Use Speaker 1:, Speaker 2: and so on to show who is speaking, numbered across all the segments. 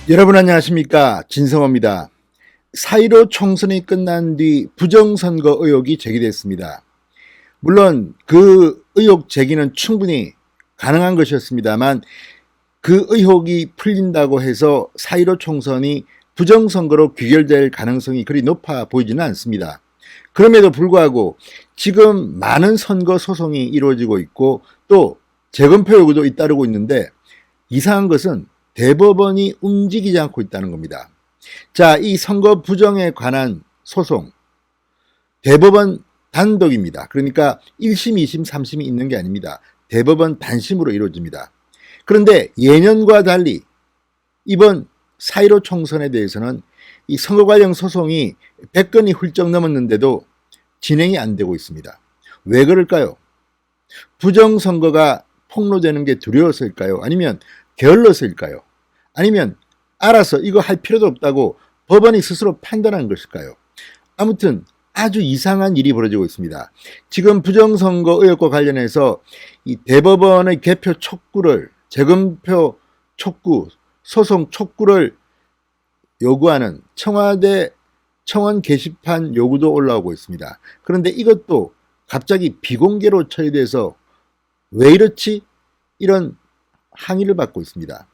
Speaker 1: 여러분 안녕하십니까, 진성호입니다. 4.15 총선이 끝난 뒤 부정선거 의혹이 제기됐습니다. 물론 그 의혹 제기는 충분히 가능한 것이었습니다만 그 의혹이 풀린다고 해서 4.15 총선이 부정선거로 귀결될 가능성이 그리 높아 보이지는 않습니다. 그럼에도 불구하고 지금 많은 선거 소송이 이루어지고 있고 또 재검표 요구도 잇따르고 있는데 이상한 것은 대법원이 움직이지 않고 있다는 겁니다. 자, 이 선거 부정에 관한 소송, 대법원 단독입니다. 그러니까 1심, 2심, 3심이 있는 게 아닙니다. 대법원 단심으로 이루어집니다. 그런데 예년과 달리 이번 4.15 총선에 대해서는 이 선거 관련 소송이 100건이 훌쩍 넘었는데도 진행이 안 되고 있습니다. 왜 그럴까요? 부정선거가 폭로되는 게 두려워서일까요? 아니면 게을러서일까요? 아니면 알아서 이거 할 필요도 없다고 법원이 스스로 판단한 것일까요? 아무튼 아주 이상한 일이 벌어지고 있습니다. 지금 부정선거 의혹과 관련해서 이 대법원의 개표 촉구를, 재검표 촉구, 소송 촉구를 요구하는 청와대 청원 게시판 요구도 올라오고 있습니다. 그런데 이것도 갑자기 비공개로 처리돼서 왜 이렇지? 이런 항의를 받고 있습니다.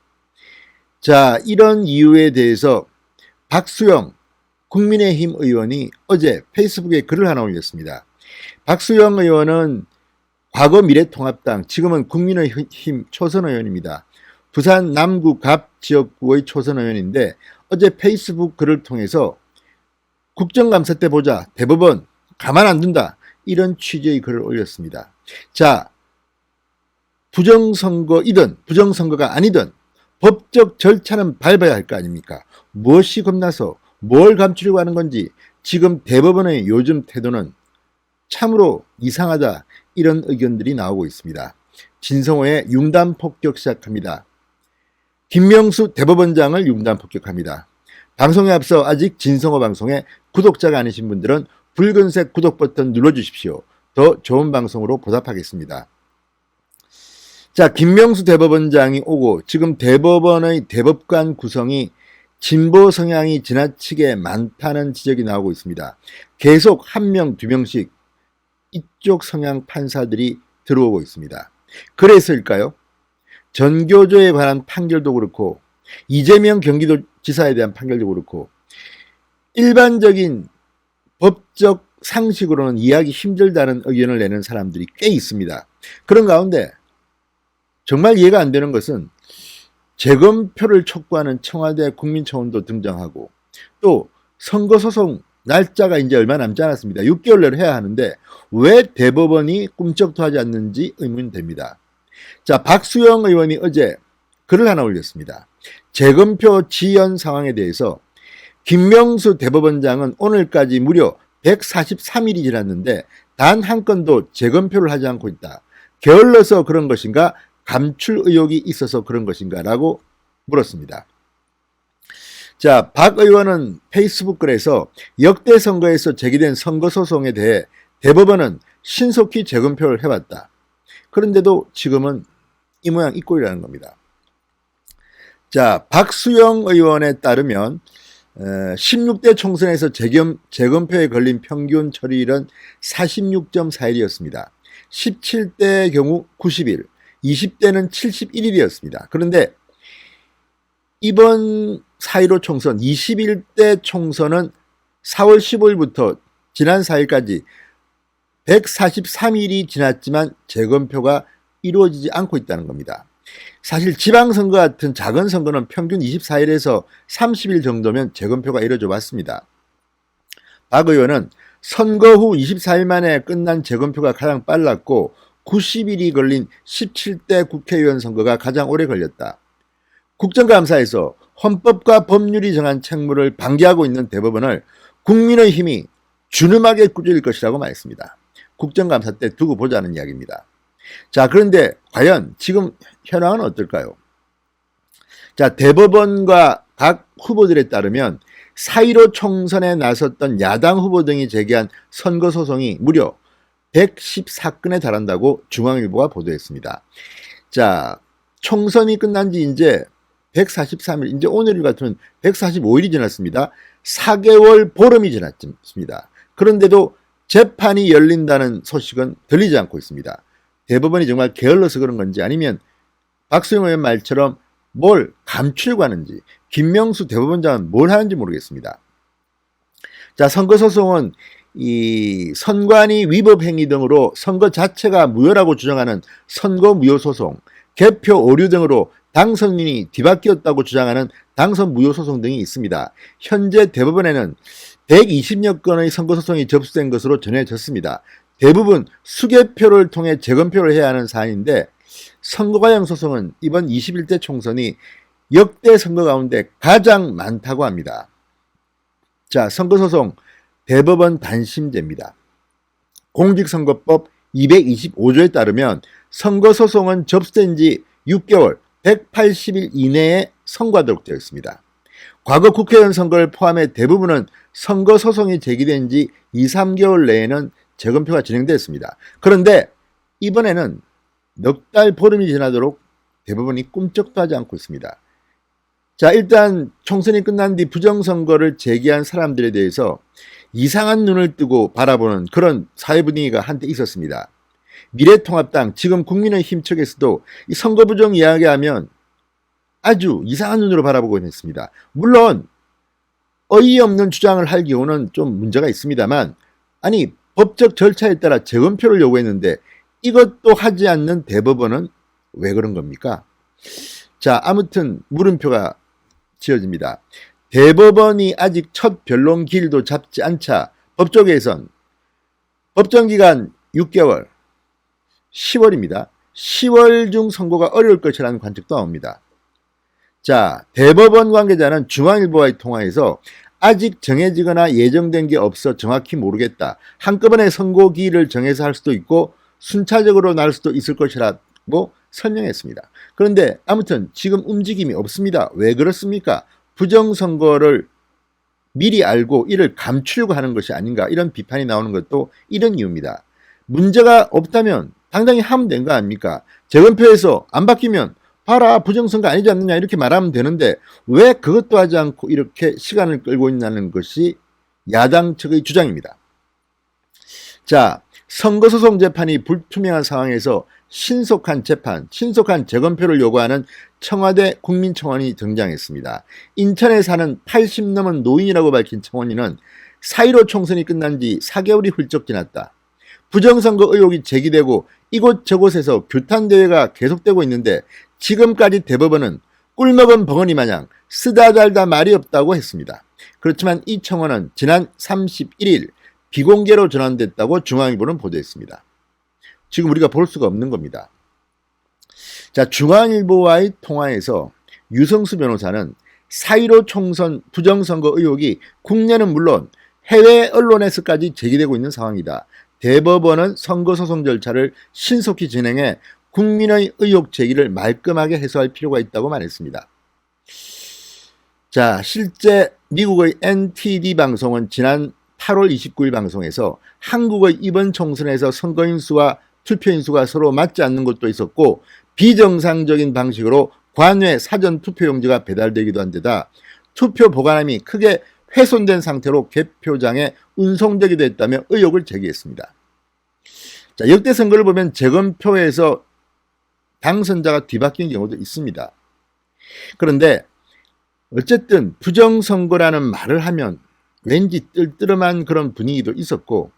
Speaker 1: 자, 이런 이유에 대해서 박수영 국민의힘 의원이 어제 페이스북에 글을 하나 올렸습니다. 박수영 의원은 과거 미래통합당, 지금은 국민의힘 초선 의원입니다. 부산 남구 갑 지역구의 초선 의원인데 어제 페이스북 글을 통해서 국정감사 때 보자, 대법원 가만 안 둔다, 이런 취지의 글을 올렸습니다. 자, 부정선거이든 부정선거가 아니든 법적 절차는 밟아야 할 거 아닙니까? 무엇이 겁나서 뭘 감추려고 하는 건지 지금 대법원의 요즘 태도는 참으로 이상하다, 이런 의견들이 나오고 있습니다. 진성호의 융단 폭격 시작합니다. 김명수 대법원장을 융단 폭격합니다. 방송에 앞서 아직 진성호 방송에 구독자가 아니신 분들은 붉은색 구독 버튼 눌러주십시오. 더 좋은 방송으로 보답하겠습니다. 자, 김명수 대법원장이 오고 지금 대법원의 대법관 구성이 진보 성향이 지나치게 많다는 지적이 나오고 있습니다. 계속 한 명, 두 명씩 이쪽 성향 판사들이 들어오고 있습니다. 그래서일까요? 전교조에 관한 판결도 그렇고 이재명 경기도지사에 대한 판결도 그렇고 일반적인 법적 상식으로는 이해하기 힘들다는 의견을 내는 사람들이 꽤 있습니다. 그런 가운데 정말 이해가 안 되는 것은 재검표를 촉구하는 청와대 국민청원도 등장하고 또 선거소송 날짜가 이제 얼마 남지 않았습니다. 6개월 내로 해야 하는데 왜 대법원이 꿈쩍도 하지 않는지 의문됩니다. 자, 박수영 의원이 어제 글을 하나 올렸습니다. 재검표 지연 상황에 대해서 김명수 대법원장은 오늘까지 무려 143일이 지났는데 단 한 건도 재검표를 하지 않고 있다. 게을러서 그런 것인가? 감출 의혹이 있어서 그런 것인가? 라고 물었습니다. 자, 박 의원은 페이스북 글에서 역대 선거에서 제기된 선거소송에 대해 대법원은 신속히 재검표를 해왔다. 그런데도 지금은 이 모양 이 꼴이라는 겁니다. 자, 박수영 의원에 따르면 16대 총선에서 재검표에 걸린 평균 처리일은 46.4일이었습니다. 17대의 경우 90일, 20대는 71일이었습니다. 그런데 이번 4.15 총선 21대 총선은 4월 15일부터 지난 4일까지 143일이 지났지만 재검표가 이루어지지 않고 있다는 겁니다. 사실 지방선거 같은 작은 선거는 평균 24일에서 30일 정도면 재검표가 이루어져 왔습니다. 박 의원은 선거 후 24일 만에 끝난 재검표가 가장 빨랐고 90일이 걸린 17대 국회의원 선거가 가장 오래 걸렸다. 국정감사에서 헌법과 법률이 정한 책무를 방기하고 있는 대법원을 국민의힘이 준엄하게 꾸짖을 것이라고 말했습니다. 국정감사 때 두고 보자는 이야기입니다. 자, 그런데 과연 지금 현황은 어떨까요? 자, 대법원과 각 후보들에 따르면 4.15 총선에 나섰던 야당 후보 등이 제기한 선거소송이 무려 114건에 달한다고 중앙일보가 보도했습니다. 자, 총선이 끝난 지 이제 143일, 이제 오늘 같으면 145일이 지났습니다. 4개월 보름이 지났습니다. 그런데도 재판이 열린다는 소식은 들리지 않고 있습니다. 대법원이 정말 게을러서 그런 건지 아니면 박수영 의원 말처럼 뭘 감추려고 하는지, 김명수 대법원장은 뭘 하는지 모르겠습니다. 자, 선거소송은 이 선관위 위법 행위 등으로 선거 자체가 무효라고 주장하는 선거무효소송, 개표 오류 등으로 당선인이 뒤바뀌었다고 주장하는 당선 무효소송 등이 있습니다. 현재 대법원에는 120여 건의 선거소송이 접수된 것으로 전해졌습니다. 대부분 수개표를 통해 재검표를 해야 하는 사안인데 선거과정 소송은 이번 21대 총선이 역대 선거 가운데 가장 많다고 합니다. 자, 선거소송 대법원 단심제입니다. 공직선거법 225조에 따르면 선거소송은 접수된 지 6개월 180일 이내에 선고하도록 되어 있습니다. 과거 국회의원 선거를 포함해 대부분은 선거소송이 제기된 지 2, 3개월 내에는 재검표가 진행됐습니다. 그런데 이번에는 넉 달 보름이 지나도록 대법원이 꿈쩍도 하지 않고 있습니다. 자, 일단 총선이 끝난 뒤 부정선거를 제기한 사람들에 대해서 이상한 눈을 뜨고 바라보는 그런 사회 분위기가 한때 있었습니다. 미래통합당, 지금 국민의힘 측에서도 이 선거 부정 이야기하면 아주 이상한 눈으로 바라보고 있습니다. 물론 어이없는 주장을 할 경우는 좀 문제가 있습니다만, 아니 법적 절차에 따라 재검표를 요구했는데 이것도 하지 않는 대법원은 왜 그런 겁니까? 자, 아무튼 물음표가 지어집니다. 대법원이 아직 첫 변론 기일도 잡지 않자 법조계에선 법정기간 6개월, 10월입니다. 10월 중 선고가 어려울 것이라는 관측도 나옵니다. 자, 대법원 관계자는 중앙일보와의 통화에서 아직 정해지거나 예정된 게 없어 정확히 모르겠다. 한꺼번에 선고 기일을 정해서 할 수도 있고 순차적으로 날 수도 있을 것이라고 설명했습니다. 그런데 아무튼 지금 움직임이 없습니다. 왜 그렇습니까? 부정선거를 미리 알고 이를 감추려고 하는 것이 아닌가, 이런 비판이 나오는 것도 이런 이유입니다. 문제가 없다면 당당히 하면 된 거 아닙니까? 재검표에서 안 바뀌면 봐라 부정선거 아니지 않느냐 이렇게 말하면 되는데 왜 그것도 하지 않고 이렇게 시간을 끌고 있냐는 것이 야당 측의 주장입니다. 자, 선거소송 재판이 불투명한 상황에서 신속한 재판, 신속한 재검표를 요구하는 청와대 국민청원이 등장했습니다. 인천에 사는 80 넘은 노인이라고 밝힌 청원인은 4.15 총선이 끝난 지 4개월이 훌쩍 지났다. 부정선거 의혹이 제기되고 이곳저곳에서 규탄대회가 계속되고 있는데 지금까지 대법원은 꿀먹은 벙어리 마냥 쓰다 달다 말이 없다고 했습니다. 그렇지만 이 청원은 지난 31일 비공개로 전환됐다고 중앙일보는 보도했습니다. 지금 우리가 볼 수가 없는 겁니다. 자, 중앙일보와의 통화에서 유성수 변호사는 4.15 총선 부정선거 의혹이 국내는 물론 해외 언론에서까지 제기되고 있는 상황이다. 대법원은 선거소송 절차를 신속히 진행해 국민의 의혹 제기를 말끔하게 해소할 필요가 있다고 말했습니다. 자, 실제 미국의 NTD 방송은 지난 8월 29일 방송에서 한국의 이번 총선에서 선거인 수와 투표인 수가 서로 맞지 않는 것도 있었고 비정상적인 방식으로 관외 사전 투표용지가 배달되기도 한 데다 투표 보관함이 크게 훼손된 상태로 개표장에 운송되기도 했다며 의혹을 제기했습니다. 자, 역대 선거를 보면 재검표에서 당선자가 뒤바뀐 경우도 있습니다. 그런데 어쨌든 부정선거라는 말을 하면 왠지 뜰뜨름한 그런 분위기도 있었고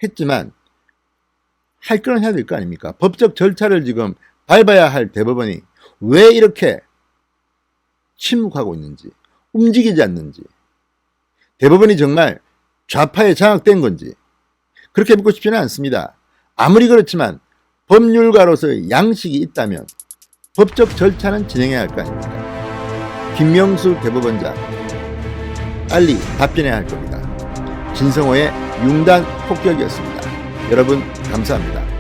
Speaker 1: 했지만 할 거는 해야 될 거 아닙니까? 법적 절차를 지금 밟아야 할 대법원이 왜 이렇게 침묵하고 있는지, 움직이지 않는지, 대법원이 정말 좌파에 장악된 건지 그렇게 묻고 싶지는 않습니다. 아무리 그렇지만 법률가로서의 양식이 있다면 법적 절차는 진행해야 할 거 아닙니까? 김명수 대법원장 빨리 답변해야 할 겁니다. 진성호의 융단 폭격이었습니다. 여러분 감사합니다.